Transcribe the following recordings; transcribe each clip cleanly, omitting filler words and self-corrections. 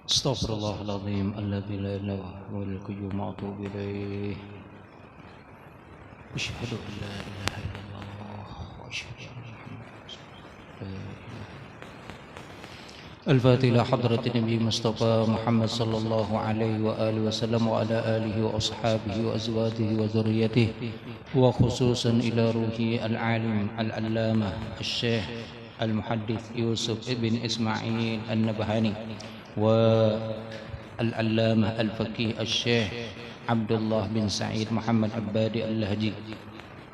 استغفر الله العظيم الذي لا اله الا هو القيوم واتوب اليه. اشهد ان لا اله الا الله واشهد ان محمدا رسول الله. الفاتحة إلى حضرة النبي مصطفى محمد صلى الله عليه وآله وسلم وعلى آله وأصحابه وأزواجه وذريته، وخصوصا إلى روح العالم العلامة الشيخ المحدث يوسف بن إسماعيل النبهاني، والعلامة الفقيه الشيخ عبد الله بن سعيد محمد عبادي اللهجي،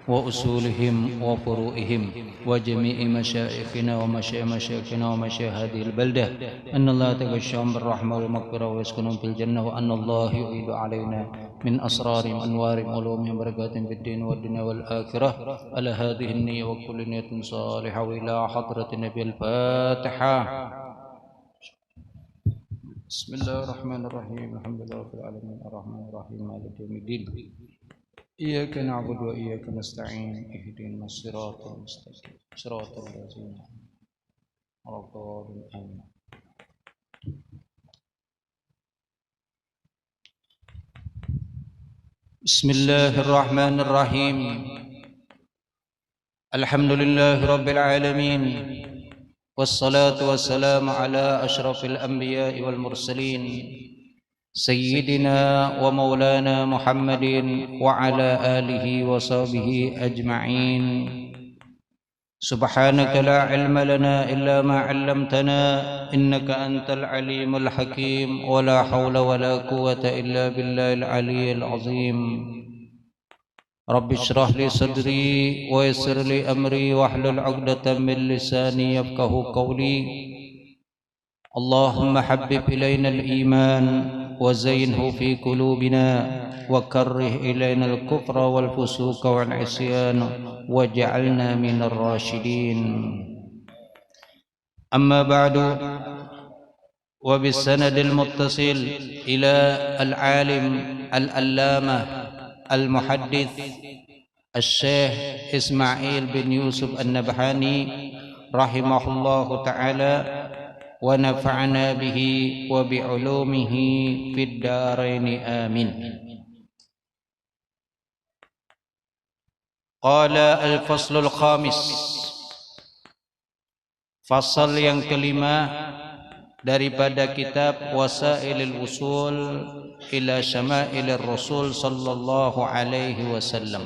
وأصولهم وفروعهم، وجميع مشايخنا ومشايخنا ومشايخ هذه البلدة، أن الله تغشاهم بالرحمة والمغفرة ويسكنهم في الجنة، وأن الله يعيد علينا من أسرارهم أنوارهم علومهم بركاتهم في الدين والدنيا والآخرة على هذه النية وكل نية صالحة. وإلى حضرة النبي الفاتحة. بسم الله الرحمن الرحيم. الحمد لله رب العالمين الرحمن الرحيم مالك يوم الدين. إياك نعبد وإياك نستعين اهدنا الصراط المستقيم صراط الذين أنعمت عليهم. بسم الله الرحمن الرحيم. الحمد لله رب العالمين، والصلاة والسلام على أشرف الأنبياء والمرسلين سيدنا ومولانا محمد وعلى آله وصحبه أجمعين. سبحانك لا علم لنا إلا ما علمتنا إنك أنت العليم الحكيم، ولا حول ولا قوة إلا بالله العلي العظيم. رب اشرح لي صدري ويسر لي أمري واحلل عقدة من لساني يفقه قولي. اللهم حبب إلينا الإيمان وزينه في قلوبنا، وكره إلينا الكفر والفسوق والعصيان واجعلنا من الراشدين. أما بعد، وبالسند المتصل إلى العالم العلامة المحدث الشيخ إسماعيل بن يوسف النبهاني رحمه الله تعالى، ونفعنا به وبعلومه في الدارين آمين. قال الفصل الخامس، fasal yang kelima daripada kitab Wasailul Usul ila Syamailir Rasul sallallahu alaihi wasallam.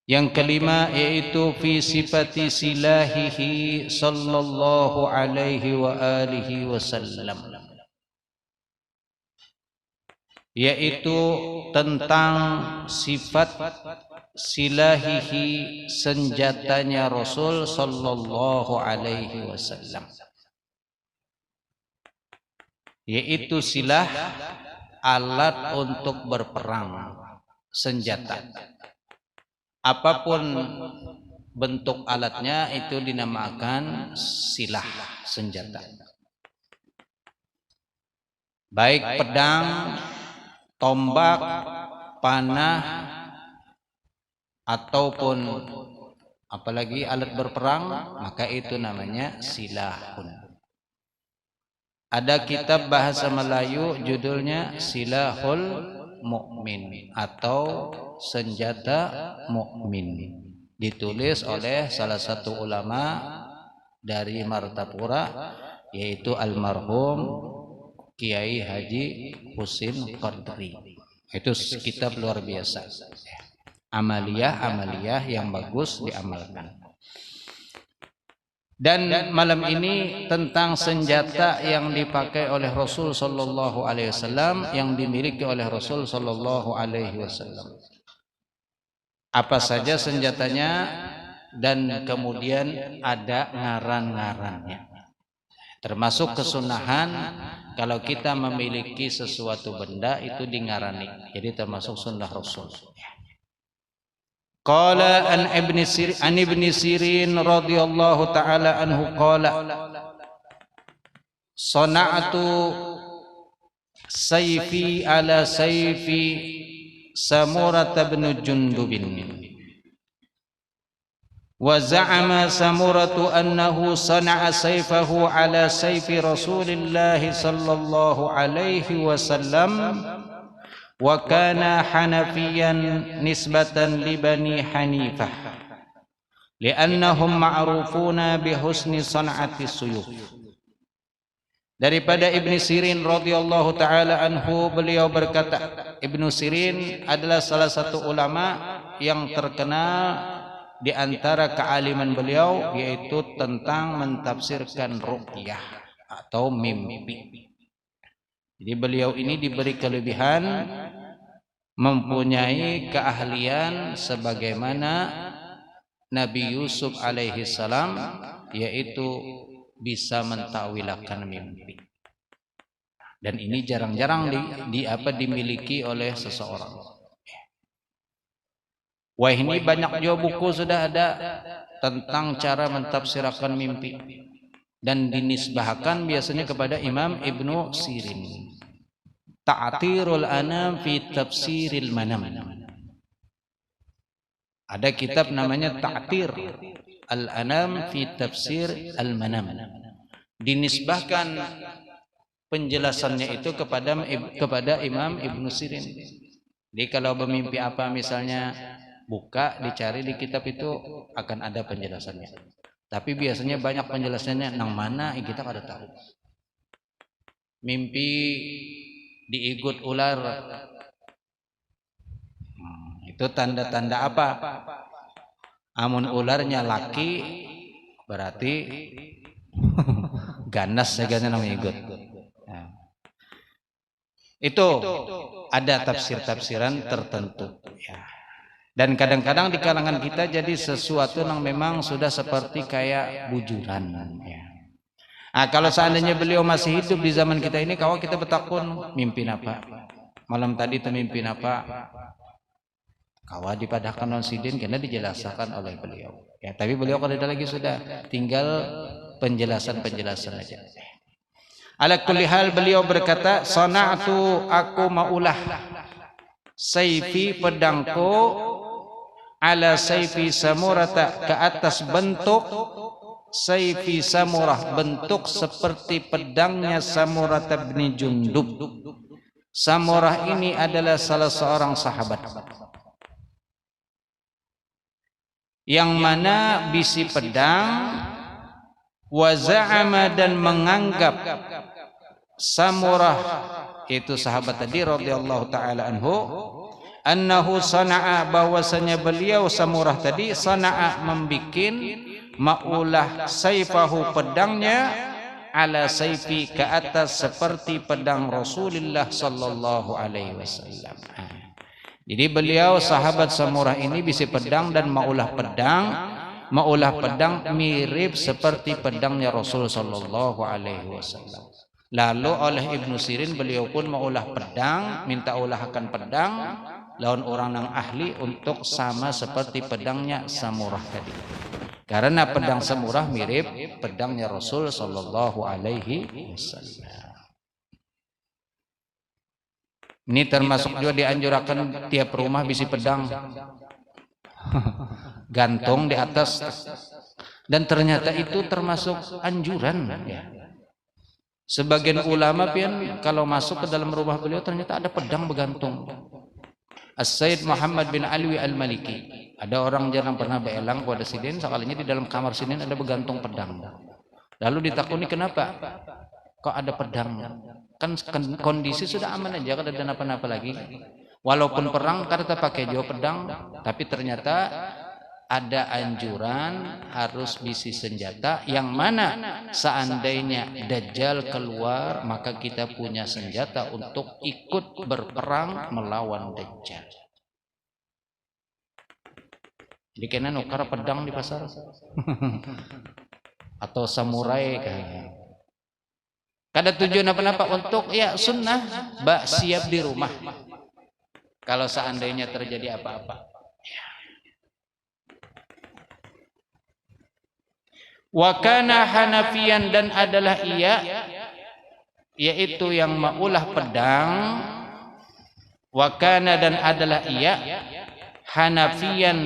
Yang kelima yaitu fi sifati silahihi sallallahu alaihi wa alihi wasallam, yaitu tentang sifat silahihi, senjatanya Rasul sallallahu alaihi wasallam, yaitu silah, alat untuk berperang, senjata. Apapun bentuk alatnya itu dinamakan silah, senjata. Baik pedang, tombak, panah, ataupun apalagi alat berperang, maka itu namanya silahun. Ada kitab bahasa Melayu judulnya Silahul Mukmin atau senjata mukmin, ditulis oleh salah satu ulama dari Martapura, yaitu almarhum Kiai Haji Husin Qadri. Itu kitab luar biasa, amaliyah yang bagus diamalkan. Dan malam ini tentang senjata yang dipakai oleh Rasul sallallahu alaihi wasallam, yang dimiliki oleh Rasul sallallahu alaihi wasallam. Apa saja senjatanya, dan kemudian ada ngaran-ngarannya. Termasuk kesunahan kalau kita memiliki sesuatu benda itu dingarani. Jadi termasuk sunnah Rasul. Qala an ibni Sirin radhiyallahu ta'ala anhu qala sana'atu sayfi ala sayfi Samurah bin Jundubin Wa za'ama Samuratu annahu sana'a sayfahu ala sayfi Rasulillah sallallahu alaihi wasallam wa kana Hanafiyan nisbatan li Bani Hanifah li'annahum ma'rufuna bihusni san'ati suyuf. Daripada Ibnu Sirin radhiyallahu taala anhu, beliau berkata, Ibnu Sirin adalah salah satu ulama yang terkenal di antara kealiman beliau, yaitu tentang mentafsirkan ruqyah atau mimpi. Jadi beliau ini diberi kelebihan mempunyai keahlian sebagaimana Nabi Yusuf alaihi salam, yaitu bisa mentawilkan mimpi. Dan ini jarang-jarang dimiliki oleh seseorang. Wah, ini banyak juga buku sudah ada tentang cara mentafsirkan mimpi dan dinisbahkan biasanya kepada Imam Ibnu Sirin. Ta'tirul Anam fi Tafsiril Manam. Ada kitab namanya Ta'tir Al-Anam fi Tafsir Al-Manam. Dinisbahkan penjelasannya itu kepada Imam Ibnu Sirin. Jadi kalau bermimpi apa misalnya, buka, dicari di kitab itu akan ada penjelasannya. Tapi biasanya banyak penjelasannya nang mana kita kada tahu. Mimpi diigut ular, itu tanda-tanda apa? Amun ularnya laki berarti ganas segala namanya igut. Itu ada tafsir-tafsiran tertentu. Ya. Dan kadang-kadang di kalangan kita jadi sesuatu yang memang sudah seperti kayak bujuran. Ya. Nah, kalau seandainya beliau masih hidup di zaman kita ini, kalau kita bertakun mimpin apa? Malam tadi termimpin apa? Kawa dipadahkan non sidin karena dijelaskan oleh beliau. Ya, tapi beliau kalau ada lagi sudah tinggal penjelasan-penjelasan aja. Ala kulli hal beliau berkata, sana'tu, aku maulah sayfi, pedangku, ala sayfi Samurata, ke atas bentuk sayfi Samurah, bentuk seperti pedangnya Samurah bin Jundub. Samurah ini adalah salah seorang sahabat yang mana bisi pedang, wa za'ama, dan menganggap Samurah itu sahabat tadi radhiyallahu taala anhu, annahu sana'a, bahwasanya beliau Samurah tadi sana'a, membikin, maulah sayfahu, pedangnya, ala sayfi, ke atas seperti pedang Rasulullah sallallahu alaihi wasallam. Jadi beliau sahabat Samurah ini bisa pedang dan maulah pedang mirip seperti pedangnya Rasul sallallahu alaihi wasallam. Lalu oleh Ibnu Sirin beliau pun maulah pedang, minta ulahkan pedang lawan orang yang ahli untuk sama seperti pedangnya Samurah tadi. Karena pedang Samurah mirip pedangnya Rasul sallallahu alaihi wasallam. Ini termasuk juga dianjurkan tiap rumah bisi pedang gantung di atas. Dan ternyata itu termasuk anjuran ya. Sebagian ulama pian kalau masuk ke dalam rumah beliau ternyata ada pedang bergantung. As-Sayyid Muhammad bin Alwi Al-Maliki, ada orang jarang pernah beelang pada sidin, sekalinya di dalam kamar sidin ada bergantung pedang. Lalu ditakuni kenapa kok ada pedang? Kan kondisi sudah aman aja, kada ada apa-apa lagi. Walaupun perang kada pakai jauh pedang, tapi ternyata ada anjuran harus bisi senjata, yang mana seandainya Dajjal keluar maka kita punya senjata untuk ikut berperang melawan Dajjal. Jadi kena nukar pedang di pasar atau samurai kayak. Kada tujuan apa-apa, untuk ya sunnah siap di rumah kalau seandainya terjadi apa-apa. Wa kana Hanafiyan, dan adalah ia, yaitu yang maulah pedang. Wa kana, dan adalah ia, Hanafiyan,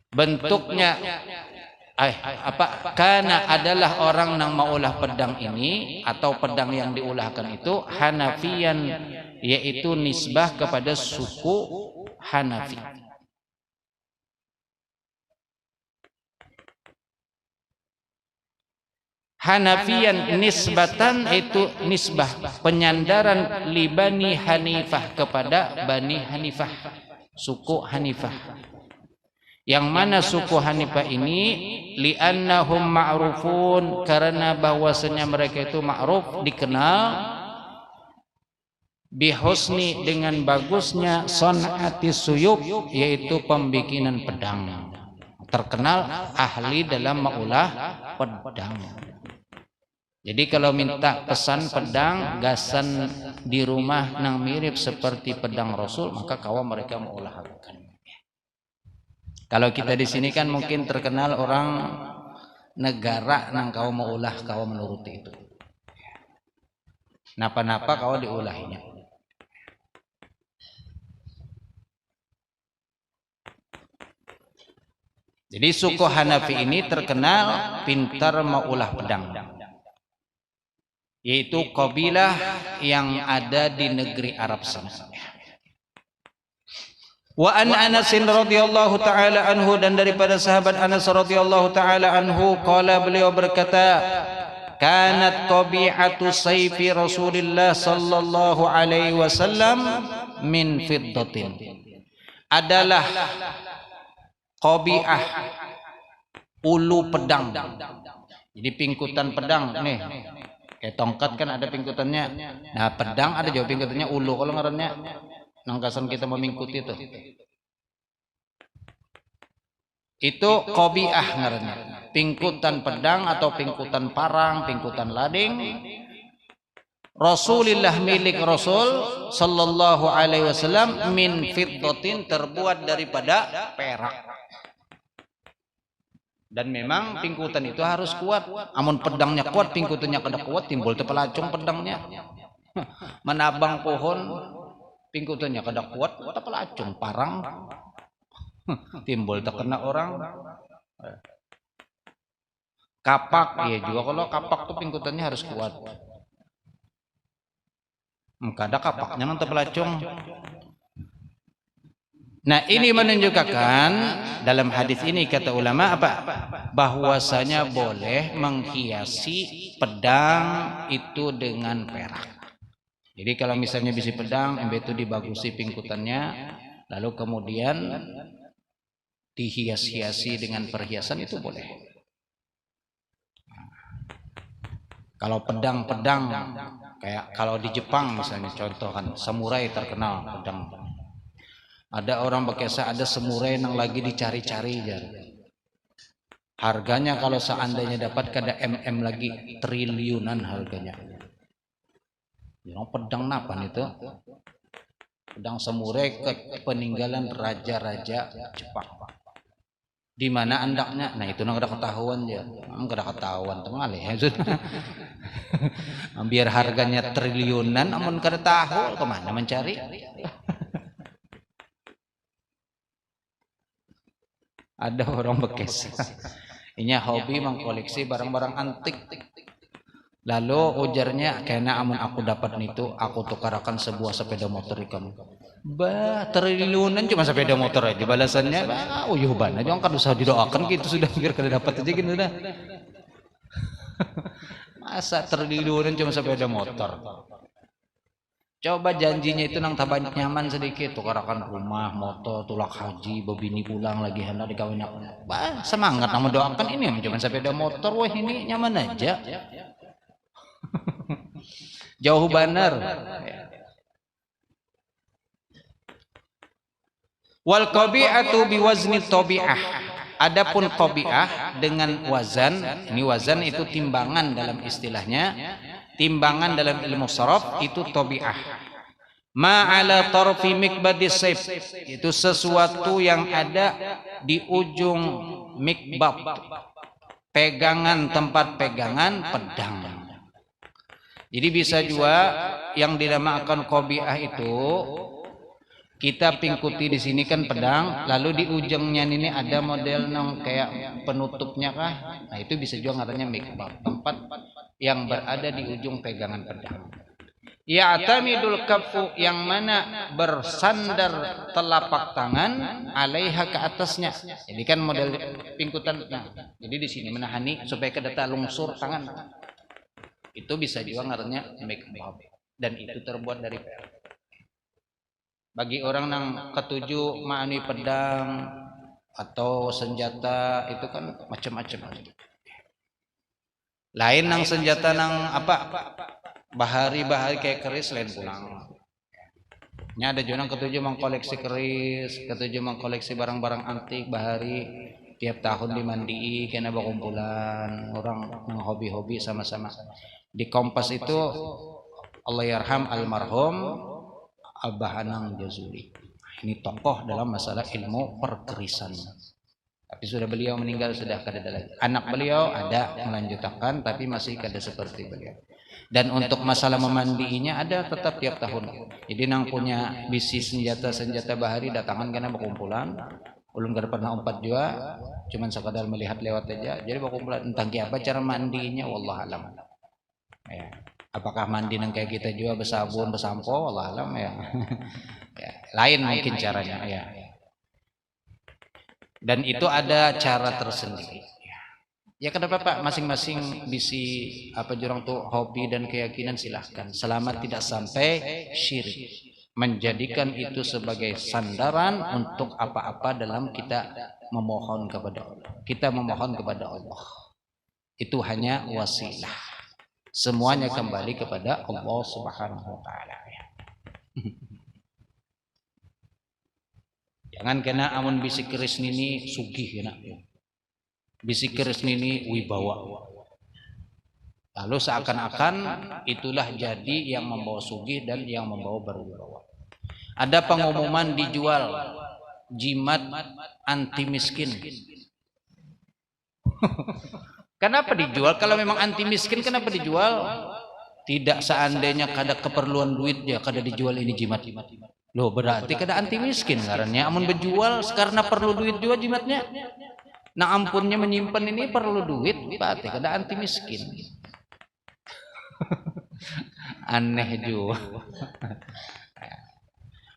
bentuknya karena adalah orang yang maulah pedang ini atau pedang yang diulahkan itu Hanafiyan, yaitu nisbah kepada suku Hanafi. Hanafiyan nisbatan itu nisbah penyandaran li Bani Hanifah kepada Bani Hanifah, suku Hanifah. Yang mana suku Hanifah ini li'annahum ma'rufun, karena bahwasanya mereka itu ma'ruf, dikenal bihusni dengan bagusnya son'ati suyub, yaitu pembikinan pedang. Terkenal ahli dalam maulah pedang. Jadi kalau minta pesan pedang gasan di rumah nang mirip seperti pedang Rasul, maka kawan mereka maulahkan. Kalau kita di sini kan mungkin terkenal orang negara nang kau maulah kau menuruti itu. Napa-napa kau diulahinya. Jadi suku Hanafi ini terkenal pintar maulah pedang, yaitu kabilah yang ada di negeri Arab sana. Wa an Anas radhiyallahu taala anhu, dan daripada sahabat Anas radhiyallahu taala anhu qala, beliau berkata, kanat qabi'atu sayfi Rasulillah sallallahu alaihi wasallam min fiddatin. Adalah qabi'ah ulu pedang. Jadi pingkutan pedang nih. Kayak tongkat kan ada pingkutannya. Nah, pedang ada juga pingkutannya ulu. Kalau ngarannya nangkasan kita memingkuti itu qabi'ah ngarannya. Pingkutan pedang atau pingkutan parang, pingkutan lading. Rasulillah, milik Rasul sallallahu alaihi wasallam, min fiddatin, terbuat daripada perak. Dan memang pingkutan itu harus kuat. Amun pedangnya kuat, pingkutannya kada kuat, timbul tepelacung pedangnya. Menabang pohon, pingkutannya kada kuat, tepelacung. Parang, timbul terkena orang. Kapak, iya juga kalau kapak tuh pingkutannya harus kuat. Kada kapaknya nanti tepelacung. Nah, ini menunjukkan dalam hadis ini kata ulama apa? Bahwasanya boleh menghiasi pedang itu dengan perak. Jadi kalau misalnya bisi pedang, itu dibagusi pingkutannya, lalu kemudian dihias-hiasi dengan perhiasan, itu boleh. Kalau pedang-pedang kayak kalau di Jepang misalnya, contoh kan samurai terkenal pedang. Ada orang bekesa, ada samurai yang lagi dicari-cari jar. Harganya kalau seandainya dapat kada lagi, triliunan harganya. Pedang napan itu? Pedang samurai peninggalan raja-raja Jepang. Di mana andaknya? Nah, itu nang kada ketahuan ya. Kada ketahuan temangalih. Biar harganya triliunan, amun kada tahu kemana mencari? Ada orang bekes, ini hobi mengkoleksi barang-barang antik. Lalu ujarnya, kena amun aku dapat itu, aku tukarakan sebuah sepeda motor kamu. Bah, triliunan cuma sepeda motor aja balasannya. Uyuh bana, jangan kan usah didoakan gitu sudah, biar kada dapat aja gitu dah. Masa triliunan cuma sepeda motor? Coba janjinya itu nang taban nyaman sedikit, tukarakan rumah, motor, tulak haji, bebini pulang lagi hendak dikawin aku. Bah, semangat nang mendoakan ini cuma sepeda motor, wah ini nyaman aja. Jauh benar. Wal qabi'atu biwazni tabi'ah. Adapun qabi'ah dengan wazan, ini wazan itu timbangan dalam istilahnya. Timbangan dalam ilmu sharaf itu tabi'ah. Ma'ala tarfi mikbadis sayf, itu sesuatu yang ada di ujung mikbab, pegangan, tempat pegangan pedang. Jadi bisa juga yang dinamakan qabi'ah itu Kita pingkuti di sini kan pedang, lalu di ujungnya ini ada model yang kayak penutupnya kah? Nah itu bisa juga ngarannya mikbab, tempat yang berada di ujung pegangan pedang. Ya'tamidul kaffu, yang mana bersandar telapak tangan, alaiha, ke atasnya. Jadi kan model pingkutan. Nah, jadi di sini menahani supaya kedata lungsur tangan. Itu bisa juga ngarannya mikbab, dan itu terbuat dari perak. Bagi orang yang ketujuh ma'ani pedang atau senjata itu kan macam-macam. Lain nang senjata nang apa bahari kayak keris lain pulang. Nya ada juga ketujuh mengkoleksi keris, ketujuh mengkoleksi barang-barang antik bahari, tiap tahun dimandii kena berkumpulan orang hobi-hobi sama-sama. Di Kompas itu Allah yarham almarhum Abah Anang Jazuli. Ini tokoh dalam masalah ilmu perkerisan. Tapi sudah beliau meninggal, sudah kada ada lagi. Anak beliau ada melanjutkan, tapi masih kada seperti beliau. Dan untuk masalah memandiinya ada tetap tiap tahun. Jadi nang punya bisi senjata bahari datangan karena berkumpulan. Ulun kada pernah umpat juga, cuman sekadar melihat lewat aja. Jadi berkumpulan tentang apa cara mandinya, wallah alam. Ya. Apakah mandi nang kayak kita juga bersabun bersampo, Allah alam ya. Ya, lain mungkin caranya ya. Dan itu ada cara tersendiri. Ya kenapa Pak, masing-masing bisi apa jurang tuh hobi dan keyakinan silahkan, selama tidak sampai syirik. Menjadikan itu sebagai sandaran untuk apa-apa dalam kita memohon kepada Allah. Kita memohon kepada Allah. Itu hanya wasilah. Semuanya kembali kepada Allah Subhanahu wa taala. Jangan kena amun bisik keris nini sugih kena. Bisik keris nini wibawa. Lalu seakan-akan itulah jadi yang membawa sugih dan yang membawa berwibawa. Ada pengumuman dijual jimat anti miskin. Kenapa dijual? Kalau memang anti miskin, kenapa dijual? Tidak, seandainya kada keperluan duit ya kada dijual ini jimat. Loh berarti kada anti miskin karena amun berjual karena perlu duit juga jimatnya. Nah ampunnya menyimpan ini perlu duit, berarti kada anti miskin. Aneh juga.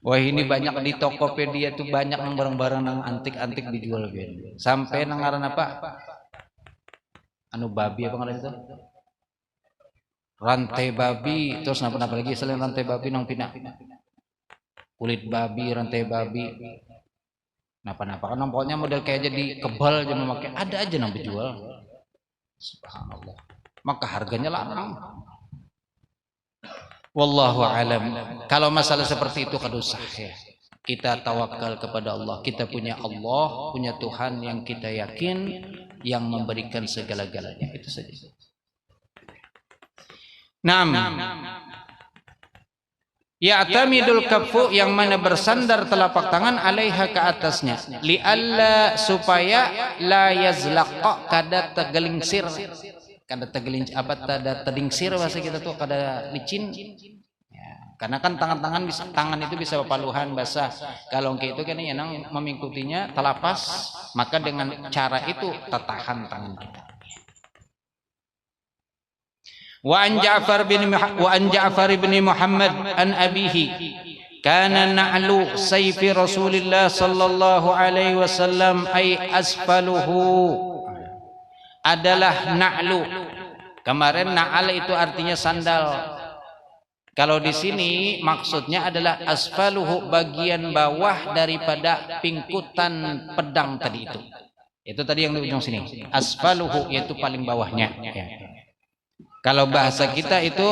Wah ini banyak di Tokopedia tuh banyak barang-barang yang antik-antik dijual gitu. Sampai nang ngaran apa? Anu babi apa ngaran itu? Rantai babi, terus napa lagi selain rantai babi nang pina? Kulit babi, rantai babi. Napa kan pokoknya model kayak jadi kebal aja memakai, ada aja nang dijual. Subhanallah. Maka harganya larang. Wallahu alam. Kalau masalah seperti itu kada usah ya. Kita tawakal kepada Allah. Kita punya Allah, punya Tuhan yang kita yakin, yang memberikan segala-galanya. Itu saja. Naam. Ya'tamidul kaffu, yang mana bersandar telapak tangan, alaiha, ke atasnya. Li'alla, supaya la yazlaqa, kada tegelingsir. Kada tegelincir apa tada tedingsir bahasa kita tuh, kada licin. Karena kan tangan itu bisa paluhan basah. Kalau itu kan yang mengikutinya telapas, maka dengan cara itu tertahan tangan kita. Wa an Ja'far bin Muhammad an abihi kana na'lu sayfi Rasulillah sallallahu alaihi wasallam ay asfaluhu adalah na'lu. Kemarin na'al itu artinya sandal. Kalau di sini maksudnya adalah asfaluhu, bagian bawah daripada pingkutan pedang tadi itu. Itu tadi yang di ujung sini. Asfaluhu yaitu paling bawahnya. Ya. Kalau bahasa kita itu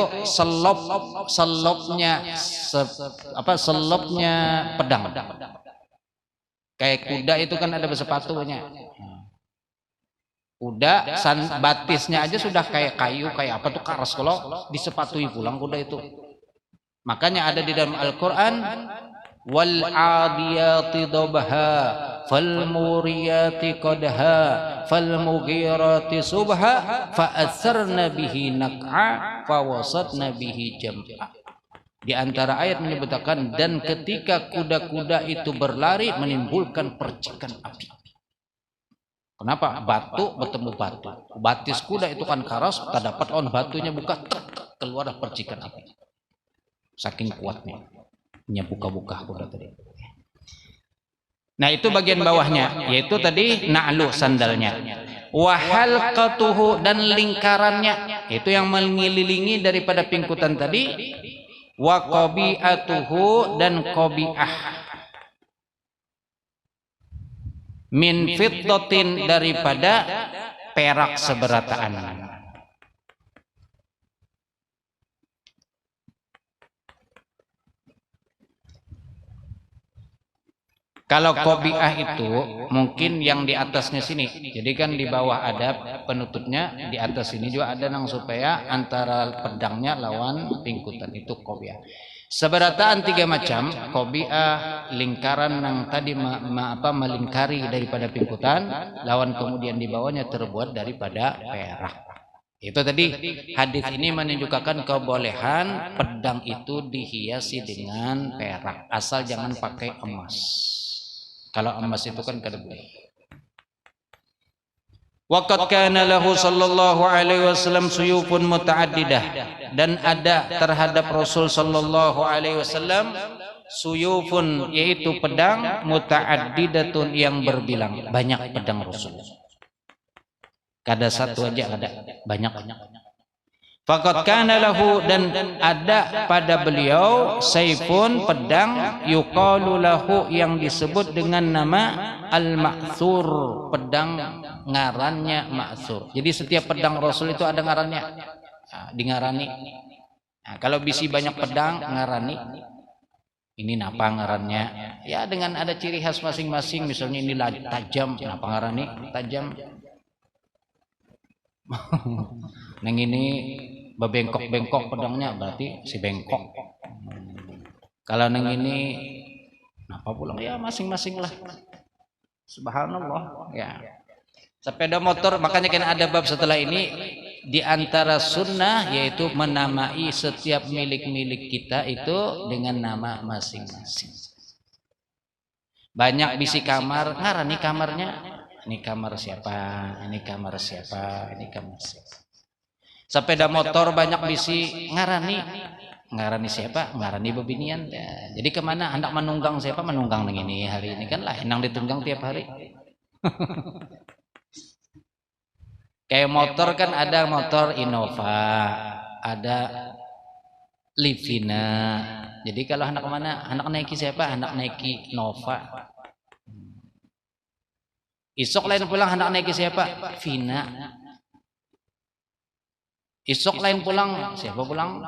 selopnya pedang. Kayak kuda itu kan ada sepatunya. Kuda batisnya aja sudah kayak kayu, kayak apa tuh karas kalau disepatui pulang kuda itu. Makanya ada di dalam Al-Quran, wal adiyati dabha fal muriyati qadha fal mughirati subha fa asarna bihi naq'a fa wasatna bihi jam'a. Di antara ayat menyebutkan dan ketika kuda-kuda itu berlari menimbulkan percikan api. Kenapa? Batu bertemu batu. Batis kuda itu kan keras, tak dapat on batunya buka, keluar percikan api. Saking kuatnya. Buka-buka kuda tadi. Nah itu bagian bawahnya, yaitu tadi na'lu sandalnya. Wahalqatuhu dan lingkarannya, itu yang mengelilingi daripada pingkutan tadi. Wa qabi'atuhu dan qabi'ah. Min fiddatin daripada perak seberataan. Kalau qabi'ah itu mungkin yang di atasnya sini. Jadi kan di bawah ada penutupnya, di atas sini juga ada nang supaya antara pedangnya lawan pingkutan itu qabi'ah. Seberataan 3 macam, qabi'ah, lingkaran yang tadi melingkari daripada pingkutan, lawan kemudian di bawahnya terbuat daripada perak. Itu tadi hadis ini menunjukkan kebolehan pedang itu dihiasi dengan perak, asal jangan pakai emas. Kalau emas itu kan kada boleh. Waqad kana lahu sallallahu alaihi wasallam suyufun mutaaddidah, dan ada terhadap Rasul sallallahu alaihi wasallam suyufun, yaitu pedang mutaaddidatun yang berbilang, banyak pedang Rasul. Kada satu aja ada, banyak. Faqad kana lahu, dan ada pada beliau saifun, pedang yuqalu lahu yang disebut dengan nama al-ma'thur, pedang ngarannya ma'thur. Jadi setiap pedang Rasul itu ada ngarannya, dingarani. Nah, kalau bisi banyak pedang ngarani, ini napa ngarannya? Ya dengan ada ciri khas masing-masing, misalnya ini tajam, napa ngarani tajam. Neng ini bebengkok-bengkok pedangnya, berarti si bengkok. Kalau neng ini apa pulang ya masing-masing lah. Subhanallah ya. Sepeda motor, makanya kan ada bab setelah ini, di antara sunnah yaitu menamai setiap milik-milik kita itu dengan nama masing-masing. Banyak bisi kamar, ngarani kamarnya, ini kamar siapa, ini kamar siapa, ini kamar siapa. Sepeda motor banyak bisi ngarani siapa, ngarani bebinian. Ya, jadi kemana hendak menunggang siapa, menunggang nang ini hari ini kan lah hendak ditunggang tiap hari. Kayak motor kan ada motor Innova, ada Livina. Jadi kalau hendak kemana, hendak naiki siapa, hendak naiki Nova. Isok lain pulang hendak naiki siapa, Vina. Isok lain pulang, siapa pulang?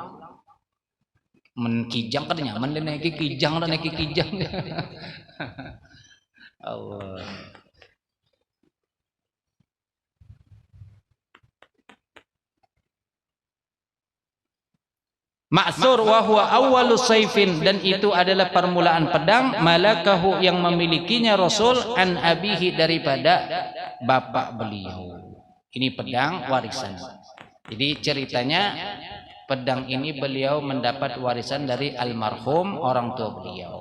Menkijang kan nyaman dan naiki kijang dan naiki kijang. Allah. Ma'thur wa huwa awwalu saifin, dan itu adalah permulaan pedang malakahu yang memilikinya Rasul an abihi daripada bapak beliau. Ini pedang warisan. Jadi ceritanya pedang ini beliau mendapat warisan dari almarhum orang tua beliau.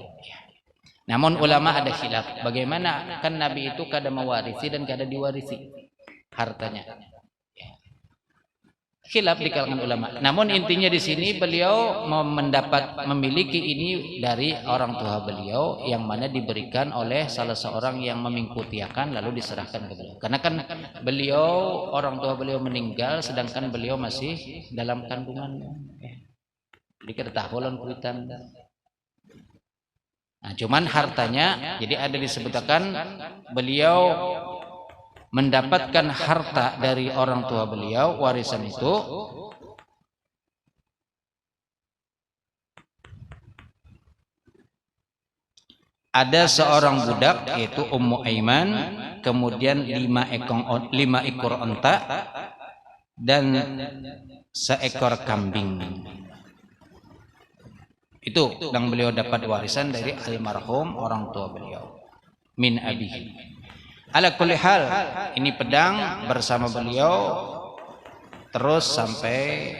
Namun ulama ada khilaf, bagaimana kan Nabi itu kada mewarisi dan kada diwarisi hartanya. Khilaf di kalangan ulama. Namun intinya di sini beliau memiliki ini dari orang tua beliau yang mana diberikan oleh salah seorang yang memingkutiakan lalu diserahkan ke beliau. Karena kan beliau orang tua beliau meninggal sedangkan beliau masih dalam kandungan. Jadi kada tahulan kuitan. Nah, cuman hartanya jadi ada disebutkan beliau mendapatkan harta dari orang tua beliau, warisan itu ada seorang budak yaitu Ummu Aiman, kemudian 5 ekor onta dan seekor kambing. Itu yang beliau dapat warisan dari almarhum orang tua beliau min abihi. Ala kulli hal, ini pedang bersama beliau terus sampai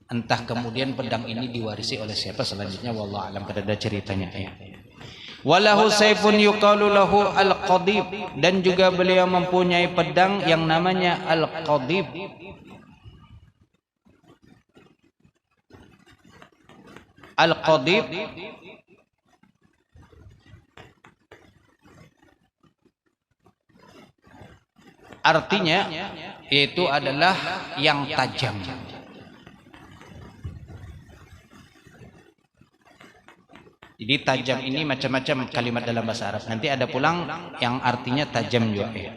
Entah kemudian pedang ini diwarisi oleh siapa selanjutnya, wallahu alam, kada ada ceritanya ya. Walahu sayfun yuqalu lahu al-qadib, dan juga beliau mempunyai pedang yang namanya al-qadib. Al-qadib artinya itu adalah yang tajam. Jadi tajam ini macam-macam kalimat dalam bahasa Arab. Nanti ada pulang yang artinya tajam juga ya.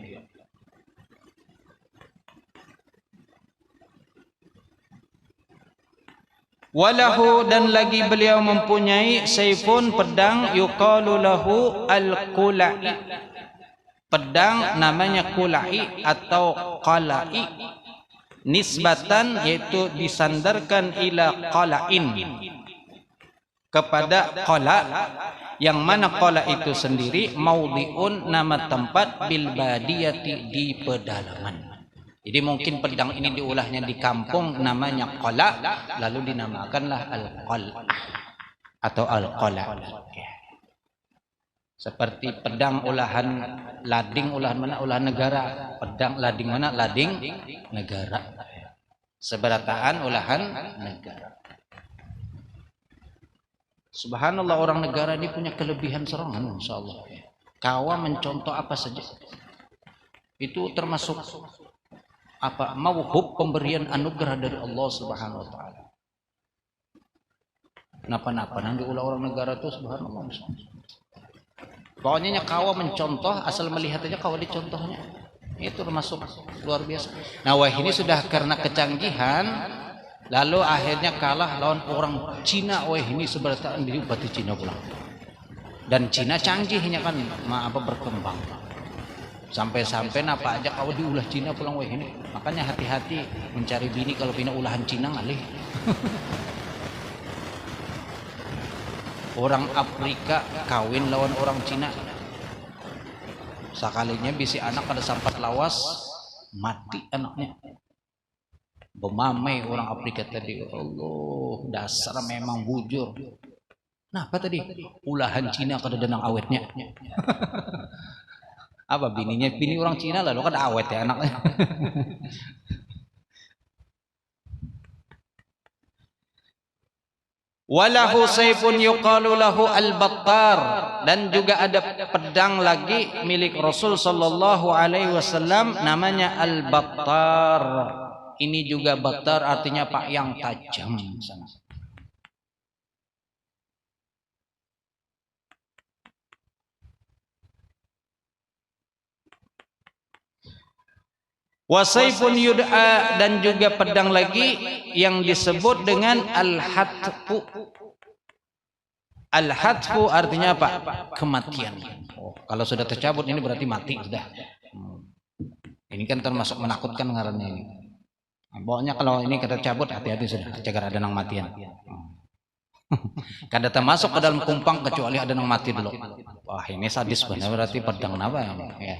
Walahu, dan lagi beliau mempunyai sayfun, pedang, yuqalu lahu al-qula'i. Pedang namanya qula'i atau qala'i, nisbatan yaitu disandarkan ila qala'in, kepada qala, yang mana qala itu sendiri maudhi'un, nama tempat, bil badiyati, di pedalaman. Jadi mungkin pedang ini diulahnya di kampung namanya qala, lalu dinamakanlah al-qal'ah atau al-qala'. Seperti pedang ulahan lading, ulahan mana? Ulahan negara. Pedang lading mana? Lading negara. Seberataan ulahan negara. Subhanallah, orang negara ini punya kelebihan serangan, insyaallah. Kawa mencontoh apa saja. Itu termasuk apa? Mauhub, pemberian anugerah dari Allah Subhanahu wa taala. Napa-napa nang diulah orang negara itu subhanallah. Pokoknya kawa mencontoh, asal melihat aja kawa dicontohnya. Itu termasuk luar biasa. Nah, wah ini sudah karena kecanggihan, lalu akhirnya kalah lawan orang Cina. Wah ini seberataan diubati Cina pulang. Dan Cina canggihnya kan, berkembang. Sampai-sampai apa aja kawa diulah Cina pulang. Wah ini. Makanya hati-hati mencari bini kalau pindah ulahan Cina ngalih. Orang Afrika kawin lawan orang Cina, sekalinya bisi anak pada sampat lawas, mati anaknya. Bemamai orang Afrika tadi. Allah, dasar memang bujur. Nah apa tadi? Ulahan Cina kada denang awetnya. Apa bininya? Bini orang Cina lalu kada awet ya anaknya. Walahu sayfun yuqalu lahu al-battar, dan juga ada pedang lagi milik Rasul sallallahu alaihi wasallam namanya al-battar. Ini juga battar artinya pak yang tajam. Wasayfun yud'a, dan juga pedang lagi yang disebut dengan al-hatfu. Al-hatfu artinya apa? Kematian. Oh, kalau sudah tercabut ini berarti mati sudah. Ini kan termasuk menakutkan ngarannya ini. Pokoknya kalau ini kata cabut, hati-hati sudah, jaga ada nang matian. Kada termasuk ke dalam kumpang kecuali ada nang mati dulu. Wah ini sadis benar, berarti pedang apa ya?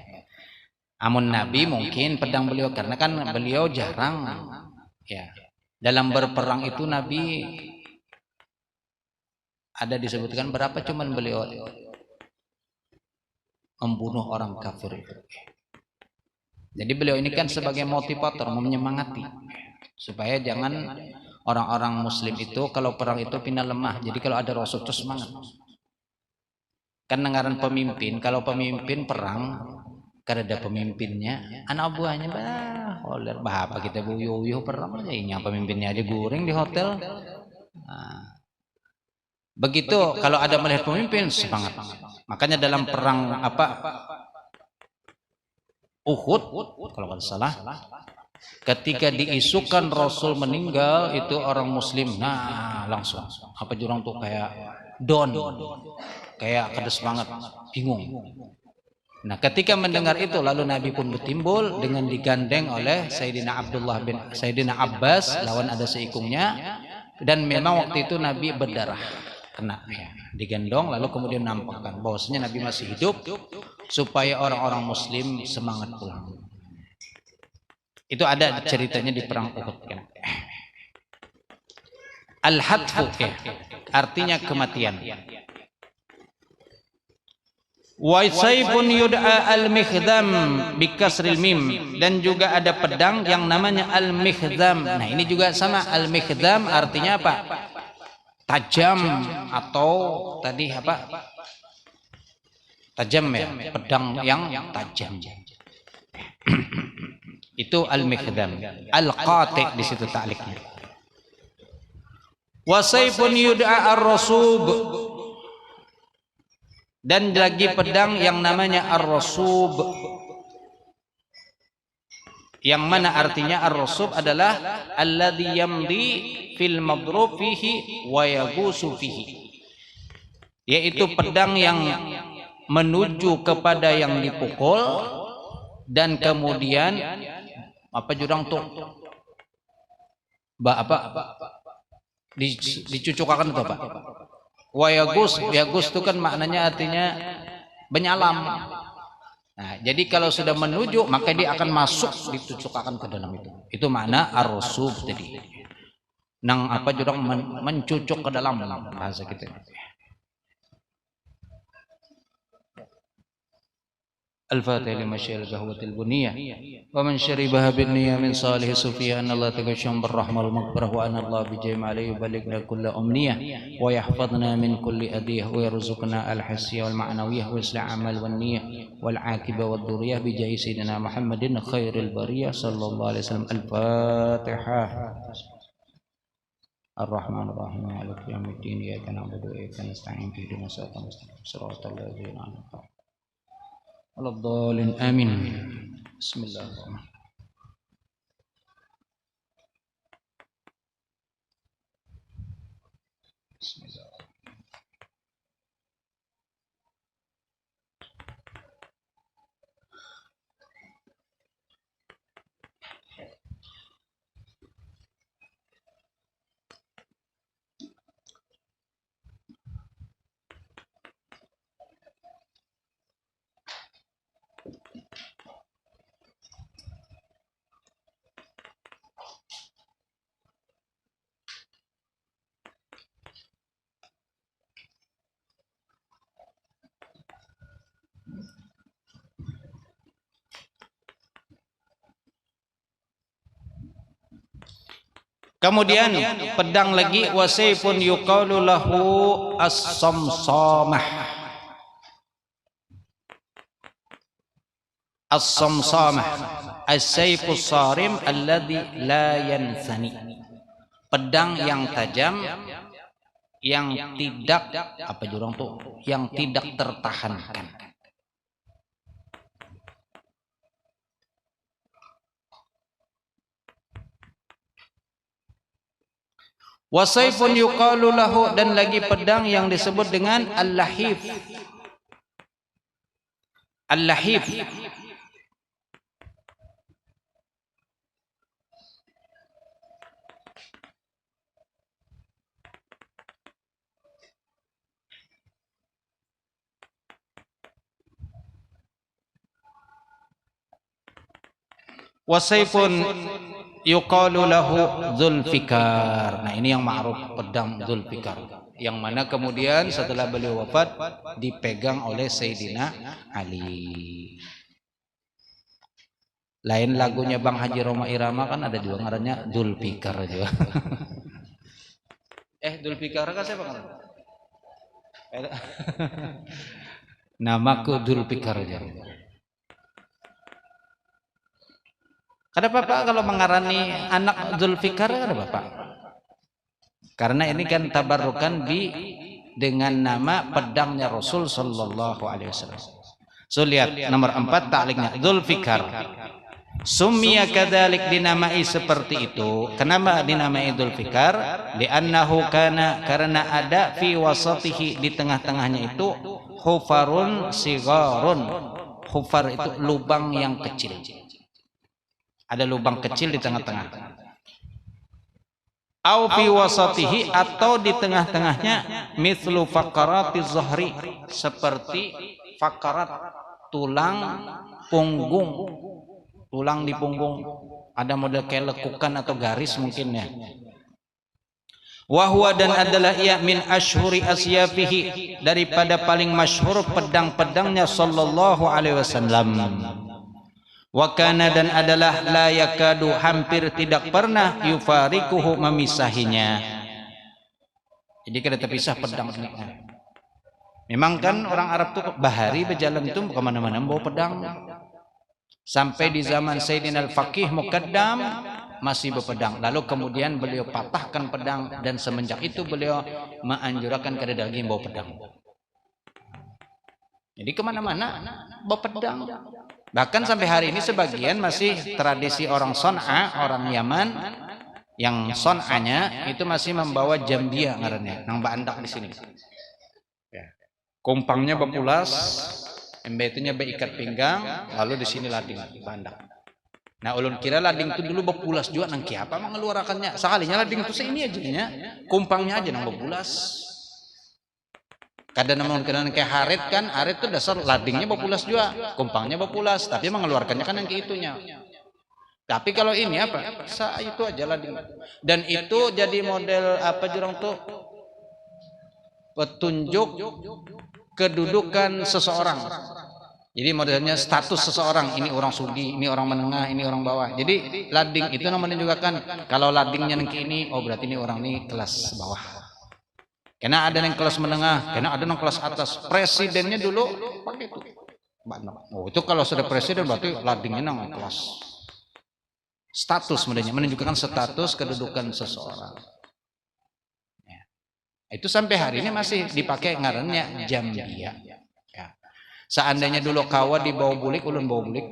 Amun Nabi mungkin pedang beliau, karena kan beliau jarang ya dalam berperang itu. Nabi ada disebutkan berapa cuman beliau membunuh orang kafir itu. Jadi beliau ini kan sebagai motivator, menyemangati supaya jangan orang-orang muslim itu kalau perang itu pindah lemah. Jadi kalau ada Rasul terus semangat. Kan dengaran pemimpin, kalau pemimpin perang karena ada pemimpinnya, anak buahnya oler apa kita buyuh perang aja, ini pemimpinnya aja goreng di hotel. Nah, begitu kalau ada melihat pemimpin semangat. Makanya dalam perang Uhud kalau tidak salah, ketika diisukan Rasul meninggal itu orang muslim, nah langsung apa jurang tuh kayak down, kayak kada semangat, bingung. Nah ketika mendengar itu lalu Nabi pun bertimbul dengan digandeng oleh Sayyidina Abbas lawan ada seikungnya, dan memang waktu itu Nabi berdarah kena ya, digendong lalu kemudian nampakkan bahwasanya Nabi masih hidup supaya orang-orang muslim semangat pulang. Itu ada ceritanya di perang Uhud kan. Al-hatfu artinya kematian. Wa sayfun yud'a al-mikhdam bikasril mim, dan juga ada pedang yang namanya al-mikhdam. Nah, ini juga sama, al-mikhdam artinya apa? Tajam, atau tadi apa? Tajam ya, pedang yang tajam. Itu al-mikhdam. Al-qati' di situ ta'liknya. Wa sayfun yud'a ar-rasub, dan lagi pedang yang namanya ar-rasub, yang mana artinya ar-rasub adalah alladhi yamdi fil madrub fihi wa yagusu fihi, yaitu pedang yang menuju kepada yang dipukul dan kemudian apa jurang tuh dicucukkan itu apa? Wa yagus itu kan maknanya artinya menyalam. Nah, jadi kalau sudah menuju maka dia akan masuk, ditucukkan ke dalam itu. Itu makna ar-rusub tadi. Nang apa jurang mencucuk ke dalam bahasa kita. Al-Fatihah lima syai'il qahwatil buniyah wa man syaribaha bin niyah min salih sufiya anna Allah tagashum birrahmal maghfirah wa anna Allah bijami alayhi balighna kulla umniyah wa yahfadna min kulli adiyah wa yarzuqna al-hasiyah wal ma'nawiyah wa isla' amal wan niyah wal aqibah wad duriyah bijahi sayyidina Muhammadin khairil bariyah sallallahu alaihi wasallam. Al-Fatihah. Ar-Rahman Ar-Rahim maliki yaumiddin iyyaka na'budu wa iyyaka nasta'in ihdinas siratal mustaqim siratal ladzina an'amta Al-Dhalin. Amin. Bismillahirrahmanirrahim. Bismillah. Kemudian pedang lagi, wasayfun yuqalu lahu as-samsamah. As-samsamah as-sayfus sarim alladhi la yansani. Pedang yang tajam yang tidak apa jurang tuh, yang tidak tertahankan. Wasayfun yuqalu lahu, dan lagi pedang yang disebut dengan al-lahif. Al-lahif wasayfun yuqalu lahu Dzulfikar. Nah, ini yang ma'ruf, pedang Dzulfikar, yang mana kemudian setelah beliau wafat dipegang oleh Sayyidina Ali. Lain lagunya Bang Haji Roma Irama kan ada juga ngarannya Dzulfikar juga. Dzulfikar kan siapa kan? Namaku Dzulfikar aja. Ada Bapak kalau mengarani anak Dzulfikar, ada Bapak. Karena ini kan tabarrukan dengan nama pedangnya Rasul sallallahu alaihi wasallam. So lihat nomor 4 ta'liknya Dzulfikar. Summiya kadzalik, dinamai seperti itu. Kenapa dinamai Dzulfikar? Li'annahu kana, karena ada fi wasatihi, di tengah-tengahnya itu hufarun sigharun. Hufar itu lubang yang kecil. Ada lubang kecil di tengah-tengah. Au fi wasatihi, atau di tengah-tengahnya mithlu faqaratiz zahri, seperti faqarat, tulang punggung, tulang di punggung, ada model kayak lekukan atau garis mungkin ya. Wahwa dan adalah ia min ashhuri asyafihi, daripada paling masyhur pedang-pedangnya sallallahu alaihi wasallam. Wa kana dan adalah la yakadu, hampir tidak pernah yufarikuhu, memisahinya. Jadi kada terpisah pedang ini. Memang kan orang Arab tuh bahari berjalan itu kemana-mana bawa pedang. Sampai di zaman Sayyidina Al-Faqih Muqaddam masih berpedang. Lalu kemudian beliau patahkan pedang, dan semenjak itu beliau menganjurkan kada lagi bawa pedang. Jadi kemana-mana bawa pedang. Bahkan sampai hari ini sebagian masih tradisi orang Son'a, orang Yaman, yang Son'anya itu masih membawa jambia ngarannya, nang baandak di sini. Kumpangnya bepulas, embetnya beikat pinggang, lalu di sini lading baandak. Nah, ulun kira lading itu dulu bepulas juga nang kiapa mengeluarkannya. Sekalinya lading itu seini aja nya, kumpangnya aja nang bepulas. Kadang namun kayak harit kan, harit itu dasar ladingnya bepulas juga, kumpangnya bepulas, tapi mengeluarkannya kan yang keitunya. Tapi kalau ini apa? Itu aja lading. Dan itu jadi model apa jurang tuh? Petunjuk kedudukan seseorang. Jadi modelnya status seseorang, ini orang sugi, ini orang menengah, ini orang bawah. Jadi lading itu namanya juga kan, kalau ladingnya nang ini, oh berarti ini orang ini kelas bawah. Karena ada yang kelas menengah, karena ada yang kelas atas. Presidennya dulu pakai itu. Oh, itu kalau sudah presiden berarti ladingnya nang kelas status, modelnya menunjukkan status kedudukan seseorang. Ya. Itu sampai hari ini masih dipakai ngarannya jambia. Ya. Seandainya dulu kawa dibawa bulik, ulun bawa bulik.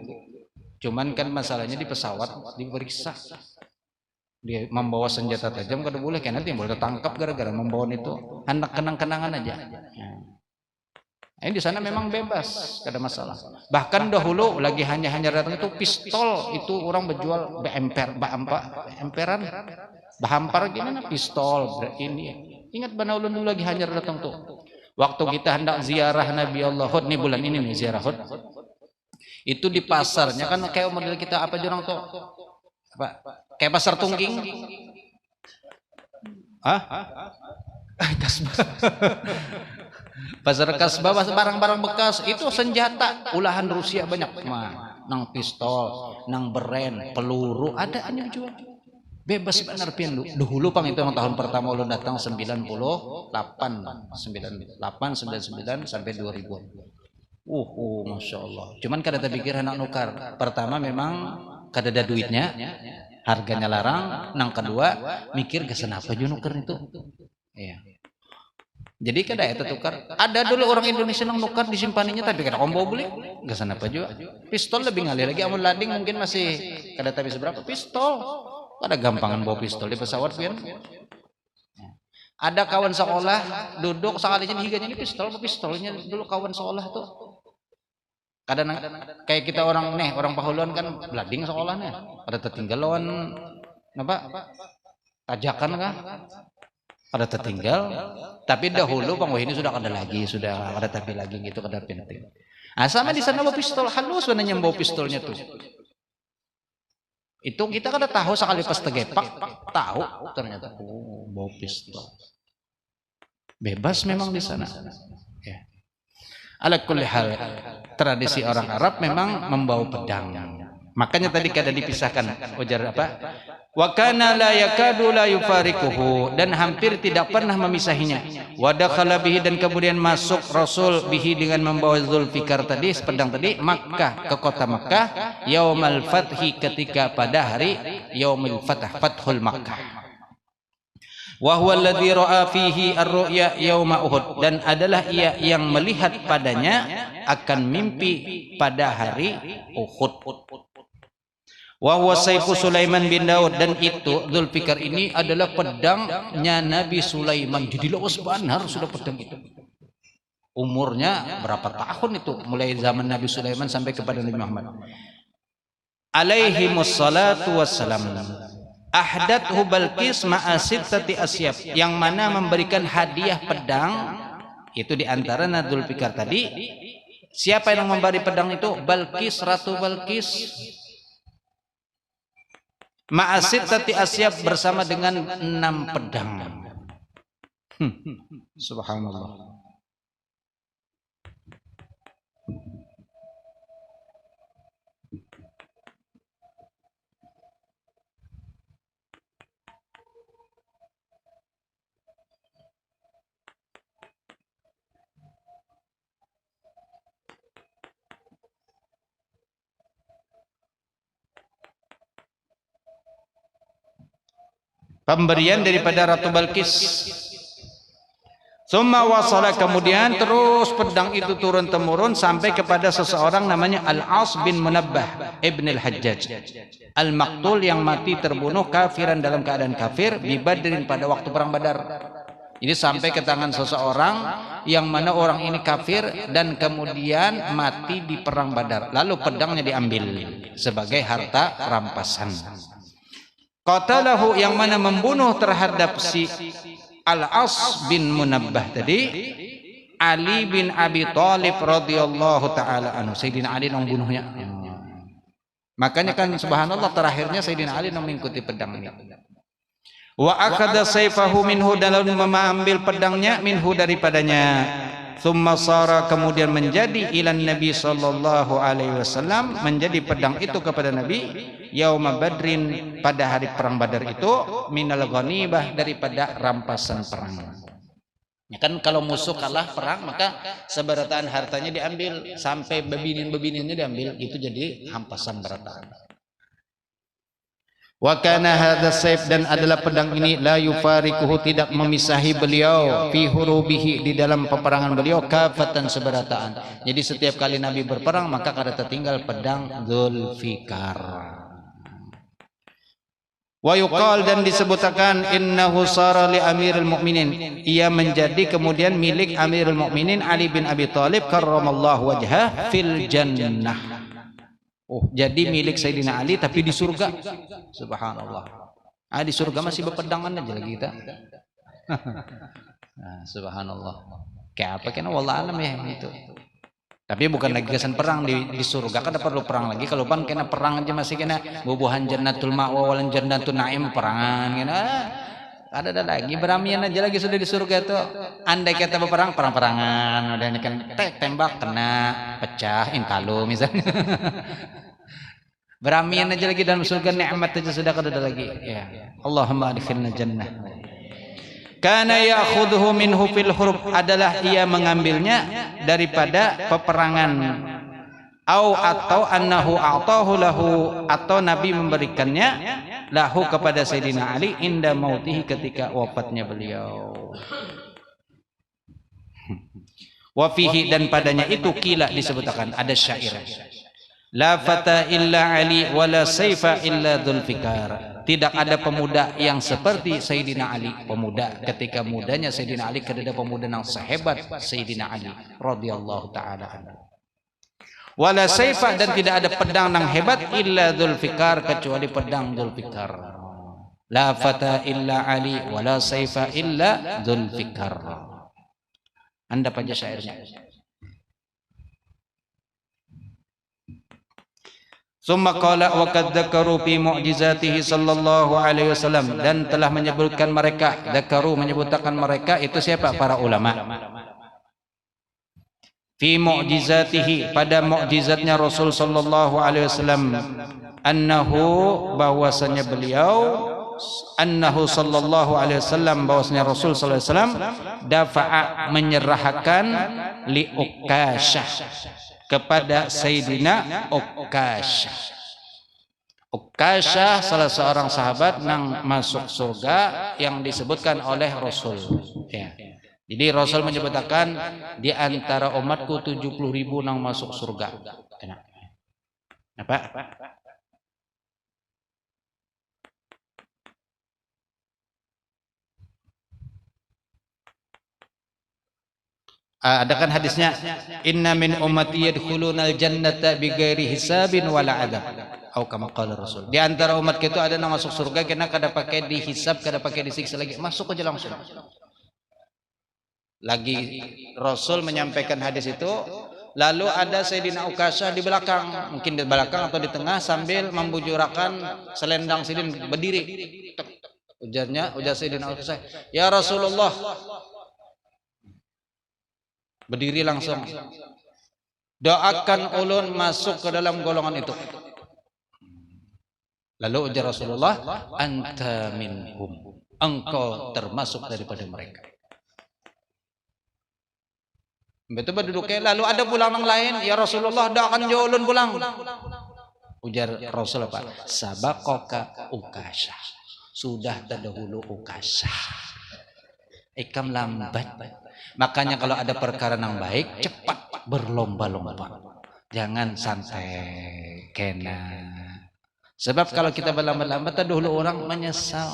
Cuman kan masalahnya di pesawat diperiksa. Dia membawa senjata tajam kada boleh, karena nanti boleh tertangkap gara-gara membawa itu. Hendak kenang-kenangan aja. Ini di sana memang bebas, kada masalah. Bahkan dahulu lagi hanya datang itu pistol, itu orang berjual emperan, bahampar gimana pistol ini. Ingat bana ulun dulu lagi hanya datang tuh. Waktu kita hendak ziarah Nabi Allah Hud nih, bulan ini nih ziarah Hud. Itu di pasarnya kan kayak model kita apa jurang tuh? Apa? Kayak pasar Tungging. Kasbah. Pasar Kasbah, barang-barang bekas itu senjata ulahan Rusia banyak. Nang pistol, nang beren, peluru ada aja jual. Bebas benar pian dahulu pang itu yang tahun pertama ulun datang 98 99 sampai 2000-an. Masya Allah. Cuman kada terpikir anak nukar. Pertama memang kada ada duitnya, harganya larang. Nang kedua mikir kesenapa juga nukar itu. Iya. Jadi kada eta tukar. Ada dulu orang Indonesia nang nukar disimpaninya, tapi kada kombo beli. Kesenapa juga. Pistol lebih ngalih lagi, amun lading mungkin masih kada tapi seberapa. Pistol. Ada gampangan bawa pistol di pesawat pian. Ada kawan sekolah duduk sekalinya higanya ini pistolnya dulu kawan sekolah tuh. Kadang kayak kita orang pahuluan kan lading sekolahnya. Ada tertinggal lawan apa? Tajakan kah? Ada tertinggal. Tapi dahulu Bang ini sudah ada lagi, sudah ada tapi lagi gitu kada penting. Sama di sana bawa pistol halus sebenarnya bawa pistolnya tuh. Itu kita kada tahu sekali pas tegepak tahu ternyata bawa pistol. Bebas memang di sana. Ya. Ala kulli hal, tradisi orang Arab memang membawa pedang. Makanya tadi kada dipisahkan ujar apa? Wa kana la yakadu la yufarikuhu, dan hampir tidak pernah memisahinya. Wa dakhala bihi, dan kemudian masuk Rasul bihi dengan membawa Zulfikar tadi, pedang tadi, Makkah, ke kota Makkah, yaumal fathi, ketika pada hari yaumul fath, fathul Makkah. Wa huwa alladhi ra'a fihi ar-ru'ya yauma Uhud, dan adalah ia yang melihat padanya akan mimpi pada hari Uhud. Wa huwa sayfu Sulaiman bin Daud, dan itu Zulfikar ini adalah pedangnya Nabi Sulaiman. Jadi lawas benar sudah pedang itu. Umurnya berapa tahun itu, mulai zaman Nabi Sulaiman sampai kepada Nabi Muhammad alaihi wassalatu wassalam. Ahdathu Balqis ma'a sittati asyab, yang mana memberikan hadiah pedang itu diantara Zulfikar tadi. Siapa yang memberi pedang itu? Balqis, Ratu Balqis. Ma'asid tati asyab, bersama dengan 6 pedang. Subhanallah. Pemberian daripada Ratu Balkis. Summa wasala, kemudian terus pedang itu turun temurun sampai kepada seseorang namanya Al-As bin Munabbah ibn al-Hajjaj Al-Maqtul, yang mati terbunuh kafiran dalam keadaan kafir bi Badrin pada waktu perang Badar. Jadi sampai ke tangan seseorang yang mana orang ini kafir dan kemudian mati di perang Badar. Lalu pedangnya diambil sebagai harta rampasan. Qatalahu, yang mana membunuh terhadap si Al-As bin Munabbah tadi Ali bin Abi Thalib radhiyallahu taala anhu. Sayyidina Ali yang bunuhnya. Makanya kan subhanallah terakhirnya Sayyidina Ali yang mengikuti pedang ini. Wa akada sayfahu minhu, dan lalu mengambil pedangnya minhu daripadanya. Tsumma sara, kemudian menjadi ilan Nabi sallallahu alaihi wasallam, menjadi pedang itu kepada Nabi yauma Badrin, pada hari perang Badar itu, minal ghanibah, daripada rampasan perang. Ya kan kalau musuh kalah perang maka seberataan hartanya diambil, sampai bebinin-bebininnya diambil, itu jadi rampasan berataan. Wa kana hadza sayf, dan adalah pedang ini, la yufariquhu, tidak memisahi beliau, fi hurubihi, di dalam peperangan beliau, kafatan, seberataan. Jadi setiap kali Nabi berperang maka kada tertinggal pedang Dzulfikar. Wa yuqal, dan disebutkan innahu sara li Amirul Mukminin, ia menjadi kemudian milik Amirul Mukminin Ali bin Abi Thalib karramallahu wajhah fil jannah. Oh, jadi milik Sayyidina Ali tapi di surga. Subhanallah. Di surga masih berpedangan aja lagi kita. Nah, subhanallah. Kayak apa kena wallah alam ya itu. Tapi bukan lagi kesan perang di surga, kan perlu perang lagi. Kalau pan kena perang aja masih kena bubuhan jannatul ma'wa wal jannatul na'im, perangan kena. Ada lagi beramian aja lagi sudah di surga itu. Andai kita berperang, perang-perangan, udah ini kan tembak kena pecah intalu misalnya. Beramian aja lagi dalam surga, nikmat aja sudah kada ada lagi. Ya. Allahumma adkhilna jannah. Kana ya'khudhu minhu fil hurub, adalah ia mengambilnya daripada peperangan. Atau annahu a'tahu lahu, atau Nabi memberikannya lahu kepada Sayyidina Ali inda mautihi, ketika wafatnya beliau. Wa fihi, dan padanya itu kila disebutkan ada syair. La fata illa Ali wa la sayfa illa Dzulfikar. Tidak ada pemuda yang seperti Sayyidina Ali. Pemuda ketika mudanya Sayyidina Ali, kada ada pemuda yang sehebat Sayyidina Ali radhiyallahu taala anhu. Wala sayfa, dan tidak ada pedang yang hebat illa Dzulfikar, kecuali pedang Dzulfikar. La fata illa Ali wala sayfa illa Dzulfikar. Anda baca syairnya. Summa qala wa qad dzakaru fi mu'jizatihi sallallahu alaihi wasallam, dan telah menyebutkan mereka, dzakaru menyebutkan mereka itu siapa? Para ulama. Fi mu'jizatihi, pada mukjizatnya Rasul sallallahu alaihi wasallam, annahu, bahwasanya beliau, annahu sallallahu alaihi wasallam, bahwasanya Rasul sallallahu alaihi wasallam, dafa'a, menyerahkan li Uqasyah, kepada Sayyidina Uqasyah. Uqasyah salah seorang sahabat yang masuk surga yang disebutkan oleh Rasul. Ya. Jadi Rasul menyebutkan di antara umatku 70.000 yang masuk surga. Apa? Ada kan hadisnya, inna min ummati yadkhulunal jannata bighairi hisabin wala adab, atau kama qala Rasul. Di antara umat kita ada yang masuk surga karena kada pakai dihisab, kada pakai disiksa lagi, masuk aja langsung. Lagi Rasul menyampaikan hadis itu, lalu ada Sayyidina Uqasyah di belakang, mungkin di belakang atau di tengah, sambil membujurakan selendang sidin berdiri. Ujar Sayyidina Uqasyah, ya Rasulullah, Berdiri langsung. Doakan ulun masuk ke dalam golongan itu. Lalu ujar Rasulullah, anta minhum. Engkau termasuk daripada mereka. Betul duduknya. Lalu ada pulang yang lain, ya Rasulullah doakan jo ulun pulang. Ujar Rasul apa? Sabakoka Ukasha. Sudah terdahulu Ukasha. Ikam lambat. Makanya kalau ada perkara yang baik, cepat berlomba-lomba. Jangan santai, kena. Sebab kalau kita berlambat-lambat, terdahulu orang menyesal.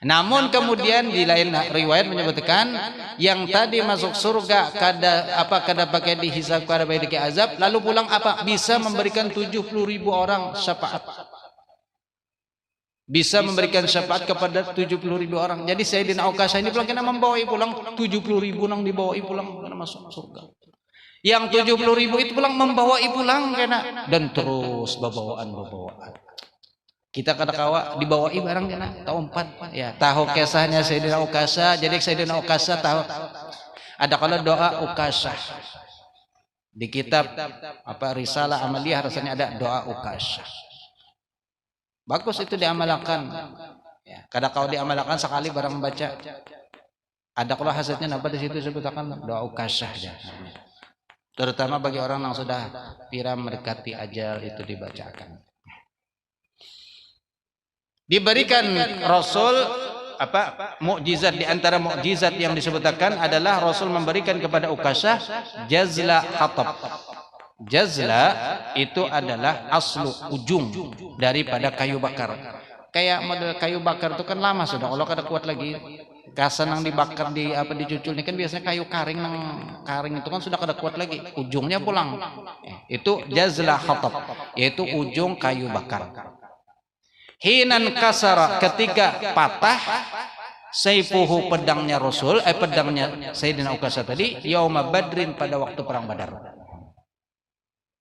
Namun kemudian di lain riwayat menyebutkan yang tadi masuk surga kada pakai dihisab kada pakai azab, lalu pulang apa? Bisa memberikan 70.000 orang syafaat. Bisa memberikan syafaat kepada 70.000 orang. Jadi Sayyidina Ukasha ini pulang kena membawa pulang 70.000 nang dibawa pulang kena masuk surga. Yang 70.000 itu pulang membawa pulang kena dan terus bawaan. Kita kada kawa dibawa barang kena tahu 4 ya. Tahu kisahnya Sayyidina Ukasha. Jadi Sayyidina Ukasha tahu ada kalau doa Ukasha. Di kitab Risalah Amaliyah rasanya ada doa Ukasha. Bagus itu diamalkan. Ya, kada kau diamalkan sekali barang membaca. Ada kalau hasilnya apa di situ sebutkan doa Ukasha aja. Terutama bagi orang yang sudah pira mendekati ajal itu dibacakan. Diberikan Rasul mukjizat, di antara mukjizat yang disebutkan adalah Rasul memberikan kepada Ukasha jazla hatab. Jazla itu adalah aslu ujung daripada kayu bakar. Kayak model kayu bakar itu kan lama sudah, kalau kada kuat lagi. Kasan yang dibakar dicucul ini kan biasanya kayu karing itu kan sudah kada kuat lagi, ujungnya pulang. Itu jazla hatab, yaitu ujung kayu bakar. Hinan kasara, ketika patah saifuhu, pedangnya Rasul, pedangnya Sayyidina Ukasha tadi, yauma badrin, pada waktu perang Badar.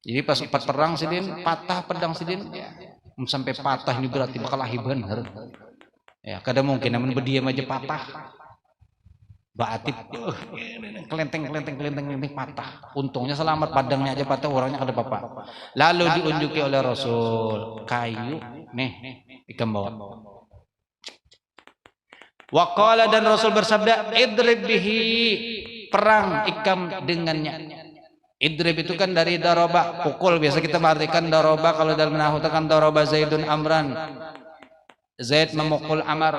Jadi pas perang sidin patah pedang sidin ya. Sampai patah ini berarti bakal ahiban. Ya, kada mungkin namun berdiam aja patah. Baatip kelenteng patah. Untungnya selamat, padangnya aja patah, orangnya kada apa-apa. Lalu diunjuki oleh Rasul kayu, nih ikam bawa. Waqala, dan Rasul bersabda, idrib bihi, perang ikam dengannya. Idrib itu kan dari daroba, pukul. Biasa kita mengartikan daroba kalau dalam nahwu kan daroba Zaidun Amran. Zaid memukul Amar.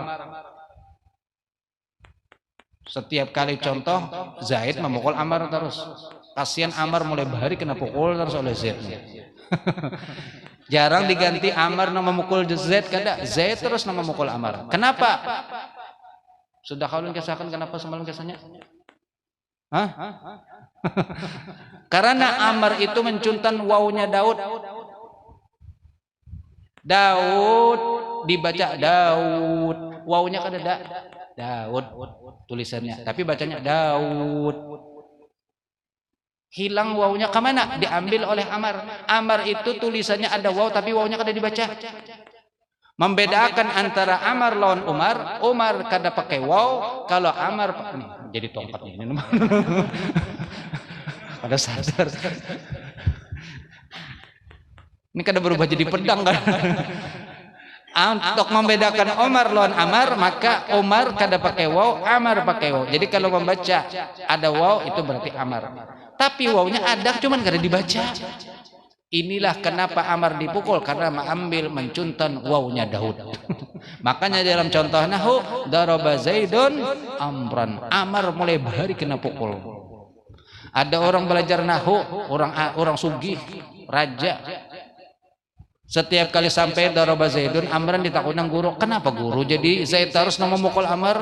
Setiap kali contoh Zaid memukul Amar terus. Kasihan Amar mulai bahari kena pukul terus oleh Zaid. Jarang diganti Amar nama memukul Zaid, kada. Zaid terus nama memukul Amar. Kenapa? Sudah kalian kisahkan kenapa semalam kisahnya? Hah? Karena Amar itu mencuntan wawunya Daud. Daud dibaca Daud, wawunya kada Daud tulisannya, tapi bacanya Daud. Hilang wawunya kemana? Diambil oleh Amar. Amar itu tulisannya ada waw tapi wawunya kada dibaca. Membedakan antara Amar lawan Umar. Umar kada pakai waw, kalau Amar nih, jadi tongkatnya ini. Pada sadar. Ini kada berubah jadi pedang kan. Untuk membedakan Umar lawan Amar, maka Umar kada pakai waw, Amar pakai waw. Jadi kalau membaca ada waw itu berarti Amar. Tapi wawnya ada cuman kada dibaca. Inilah kenapa Amar dipukul, karena mengambil mencuntan wawnya Daud. Makanya dalam contoh nahwu daraba Zaidun Amran, Amar mulai bahari kena pukul. Ada orang belajar nahwu, orang sugih, raja. Setiap kali sampai daraba Zaidun Amran ditakutkan guru. Kenapa guru? Jadi Zaid harus memukul Amar.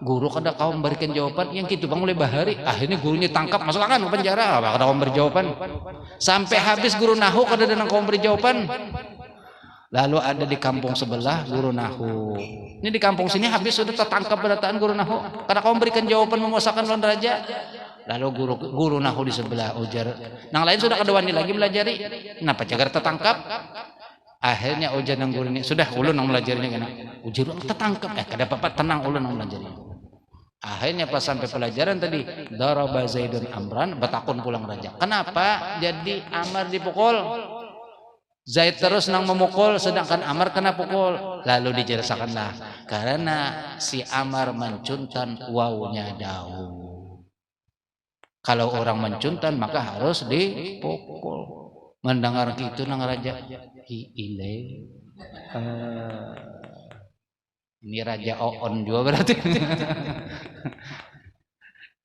Guru kada kau memberikan jawaban, yang gitu bang mulai bahari. Akhirnya gurunya tangkap, masukkan ke penjara. Kada kau memberi jawaban. Sampai habis guru nahwu kada ada kau memberi jawaban. Lalu ada di kampung sebelah guru nahwu. Ini di kampung sini habis sudah tertangkap pendataan guru nahwu. Kada kau memberikan jawaban memuasakan lawan raja. Lalu guru nahwu di sebelah ujar. Nang lain sudah kada wani lagi belajari. Kenapa jagar tertangkap? Akhirnya ujar nang guru ini, sudah ulun nang belajarinya kena. Ujar tertangkap, kada apa-apa, tenang ulun nang belajari. Akhirnya pas sampai pelajaran tadi, daraba Zaidun Amran, batakun pulang raja. Kenapa? Jadi Amar dipukul. Zaid terus nang memukul, sedangkan Amar kena pukul. Lalu dijelaskanlah, karena si Amar mencuntan wawunya daun. Kalau orang mencuntan maka harus dipukul. Mendengar gitu nang raja, ile. Ini Raja Oon juga berarti.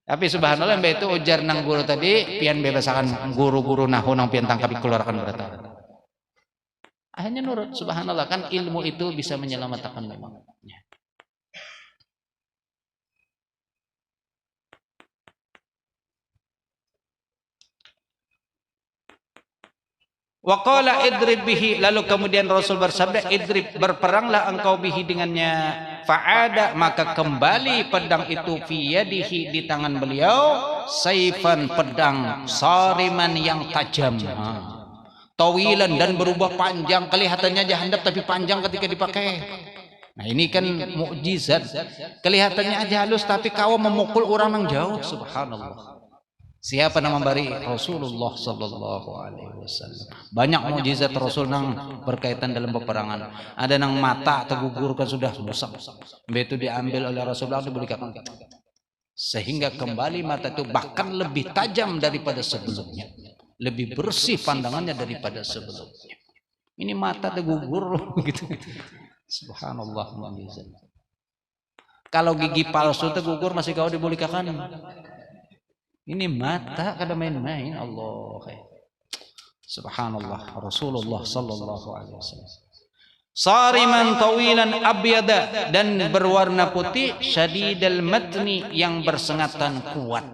Tapi subhanallah mbak itu ujar nang guru tadi, pian bebasakan guru-guru nahu nang pian tangkap keluarkan berata. Akhirnya nurut, subhanallah, kan ilmu itu bisa menyelamatkan memang. Wa qala idrib bihi, lalu kemudian Rasul bersabda, idrib, berperanglah engkau bihi dengannya. Fa'ada, maka kembali pedang itu fi yadihi, di tangan beliau, saifan, pedang sariman yang tajam, tawilan, dan berubah panjang, kelihatannya aja handap tapi panjang ketika dipakai. Nah ini kan mukjizat, kelihatannya aja halus tapi kau memukul orang yang jauh, subhanallah. Siapa nama bari? Rasulullah sallallahu alaihi wasallam. Banyak mukjizat Rasul nang berkaitan dalam peperangan. Ada nang mata tergugur kan sudah rusak. Itu diambil oleh Rasulullah diberikan. Sehingga kembali mata itu bahkan lebih tajam daripada sebelumnya. Lebih bersih pandangannya daripada sebelumnya. Ini mata tergugur gitu. Subhanallah mukjizat. Kalau gigi palsu tergugur masih kau dibolehkan. Ini mata kada main-main, Allah. Subhanallah, Rasulullah sallallahu alaihi wasallam. Sariman tawilan abyada, dan berwarna putih, syadidal matni, yang bersengatan kuat.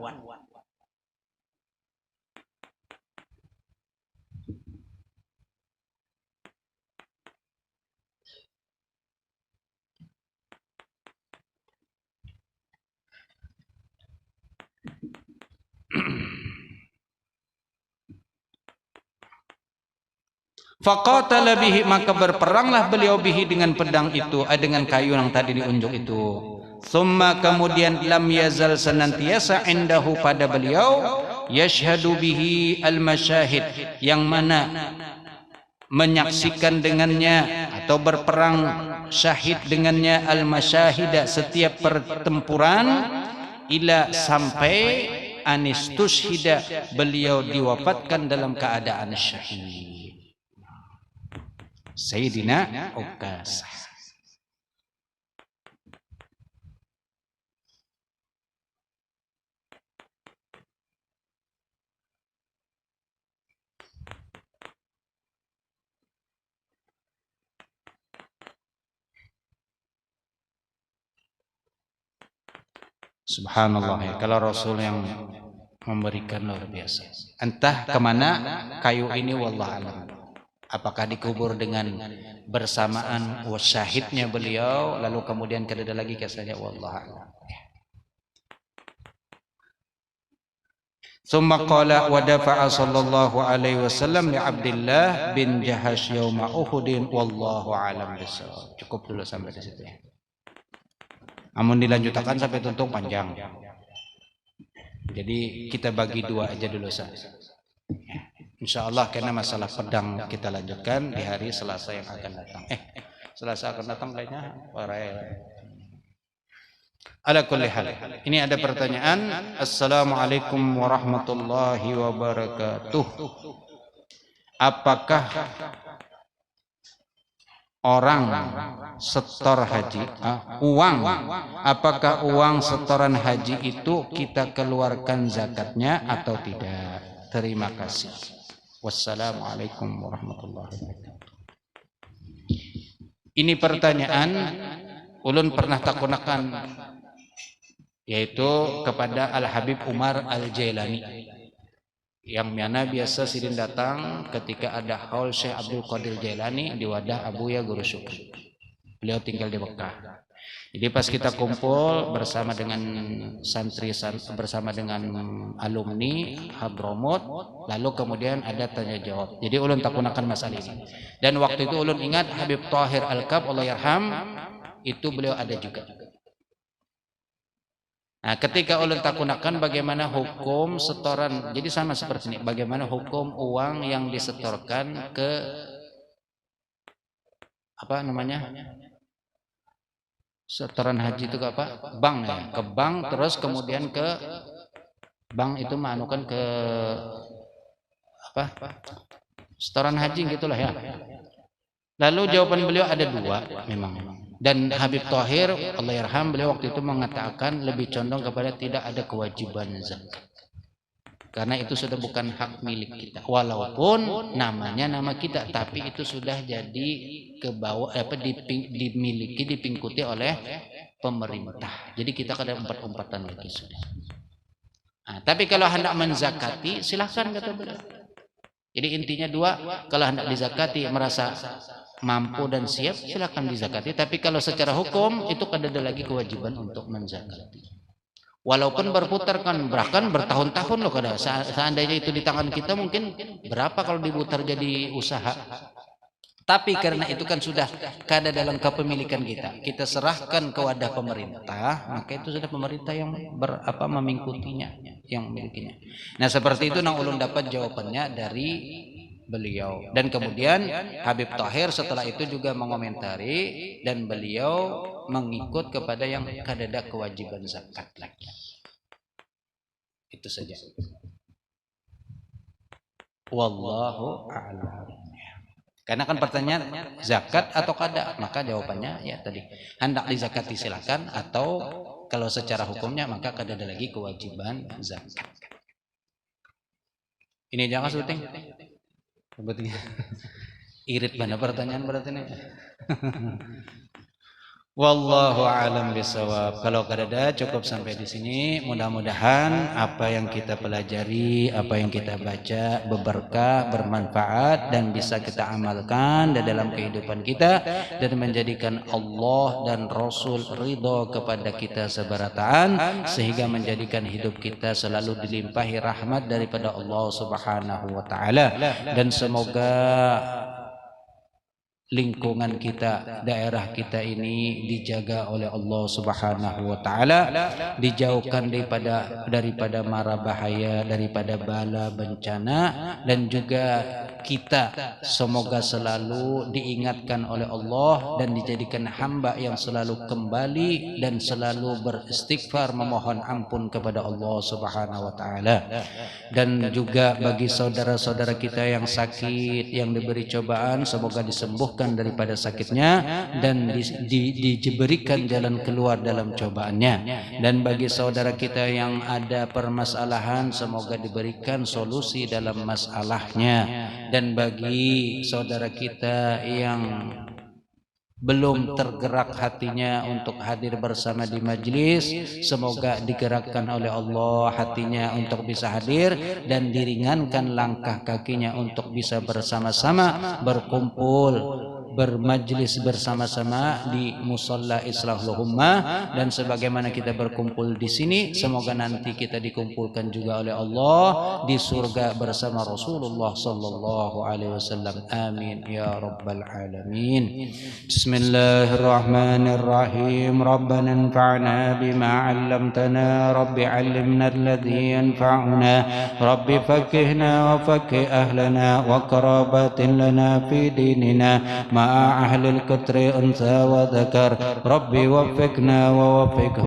Faqatala bihi, maka berperanglah beliau bihi dengan pedang itu, dengan kayu yang tadi diunjuk itu. Summa, kemudian, lam yazal, senantiasa, indahu, pada beliau, yashhadu bihi al-masyahid, yang mana menyaksikan dengannya atau berperang syahid dengannya, al-masyahida, setiap pertempuran, ila, sampai anistushhida, beliau diwafatkan dalam keadaan syahid. Sayyidina Ukasah. Subhanallah ya, kalau Rasul yang memberikan luar biasa. Entah kemana kayu ini, wallah alam. Apakah dikubur dengan bersamaan wasyahidnya beliau, lalu kemudian kedada lagi kesannya, wallah a'lam. Summa qala wa dafa'a sallallahu alaihi wasallam li Abdullah bin Jahash yauma Uhudin, wallahu a'lam bissawab. Cukup dulu sampai di situ. Amun dilanjutkan sampai tuntung panjang. Jadi kita bagi dua aja dulu saja. InsyaAllah, karena masalah pedang kita lanjutkan di hari Selasa yang akan datang. Selasa akan datang kayaknya. Ala kulli hal. Ini ada pertanyaan. Assalamualaikum warahmatullahi wabarakatuh. Apakah orang setor haji, apakah uang setoran haji itu kita keluarkan zakatnya atau tidak? Terima kasih. Wassalamualaikum warahmatullahi wabarakatuh. Ini pertanyaan ulun pernah takunakan, yaitu kepada Al-Habib Umar Al-Jailani, yang mana biasa sidin datang ketika ada haul Syekh Abdul Qadir Jailani di wadah Abu Ya Guru Syukri. Beliau tinggal di Mekah. Jadi pas kita kumpul bersama dengan santri, bersama dengan alumni Hadramut, lalu kemudian ada tanya jawab. Jadi ulun takunakan masalah ini. Dan waktu itu ulun ingat Habib Tahir Al-Kab, Allah yarham, itu beliau ada juga. Nah, ketika ulun takunakan bagaimana hukum setoran, jadi sama seperti ini, bagaimana hukum uang yang disetorkan ke apa namanya, setoran haji itu ke apa, bank ya, ke bank, terus kemudian ke bank itu manukan ke apa, setoran haji gitulah ya. Lalu jawaban beliau ada dua memang. Dan Habib Thohir Allahyarham beliau waktu itu mengatakan lebih condong kepada tidak ada kewajiban zakat. Karena itu sudah bukan hak milik kita. Walaupun namanya nama kita, tapi itu sudah jadi ke bawah dimiliki, dipingkuti oleh pemerintah. Jadi kita kada umpat-umpatan lagi sudah. Nah, tapi kalau hendak menzakati silahkan kata beliau. Jadi intinya dua, kalau hendak dizakati merasa mampu dan siap silakan dizakati, tapi kalau secara hukum itu kada ada lagi kewajiban untuk menzakati. Walaupun berputar kan, bahkan bertahun-tahun loh kada. Seandainya itu di tangan kita mungkin berapa kalau diputar jadi usaha. Tapi karena itu kan sudah kada dalam kepemilikan kita, kita serahkan ke wadah pemerintah, maka itu sudah pemerintah yang memingkutinya, yang memilikinya. Nah seperti itu nang ulun dapat jawabannya dari beliau. Dan kemudian Habib Thohir setelah itu juga mengomentari dan beliau mengikut kepada yang kada ada kewajiban zakat lagi. Itu saja. Wallahu a'lam. Karena kan pertanyaan zakat atau kada, maka jawabannya ya tadi hendak dizakati silakan, atau kalau secara hukumnya maka kada ada lagi kewajiban zakat. Ini jangan syuting. Sebetulnya irit mana pertanyaan berarti ini. Wallahu a'lam bishawab. Kalau kada cukup sampai di sini. Mudah-mudahan apa yang kita pelajari, apa yang kita baca berberkah, bermanfaat dan bisa kita amalkan di dalam kehidupan kita dan menjadikan Allah dan Rasul ridho kepada kita seberataan, sehingga menjadikan hidup kita selalu dilimpahi rahmat daripada Allah Subhanahu wa taala. Dan semoga lingkungan kita, daerah kita ini dijaga oleh Allah Subhanahu wa taala, dijauhkan daripada mara bahaya, daripada bala bencana, dan juga kita semoga selalu diingatkan oleh Allah dan dijadikan hamba yang selalu kembali dan selalu beristighfar memohon ampun kepada Allah Subhanahu wa taala. Dan juga bagi saudara-saudara kita yang sakit, yang diberi cobaan, semoga disembuhkan daripada sakitnya dan diberikan jalan keluar dalam cobaannya. Dan bagi saudara kita yang ada permasalahan, semoga diberikan solusi dalam masalahnya. Dan bagi saudara kita yang belum tergerak hatinya untuk hadir bersama di majlis, semoga digerakkan oleh Allah hatinya untuk bisa hadir dan diringankan langkah kakinya untuk bisa bersama-sama berkumpul, bermajlis bersama-sama di musalla Islahul Ummah. Dan sebagaimana kita berkumpul di sini, semoga nanti kita dikumpulkan juga oleh Allah di surga bersama Rasulullah sallallahu alaihi wasallam. Amin ya rabbal alamin. Bismillahirrahmanirrahim. Rabbana anfa'na bima 'allamtana, rabbi 'allimna alladhi yanfa'una, rabbi faqqihna wa faqqih ahlana wa qarabatin lana fi dinina مع أهل الكتر أنثى وذكر ربي وفقنا ووفقه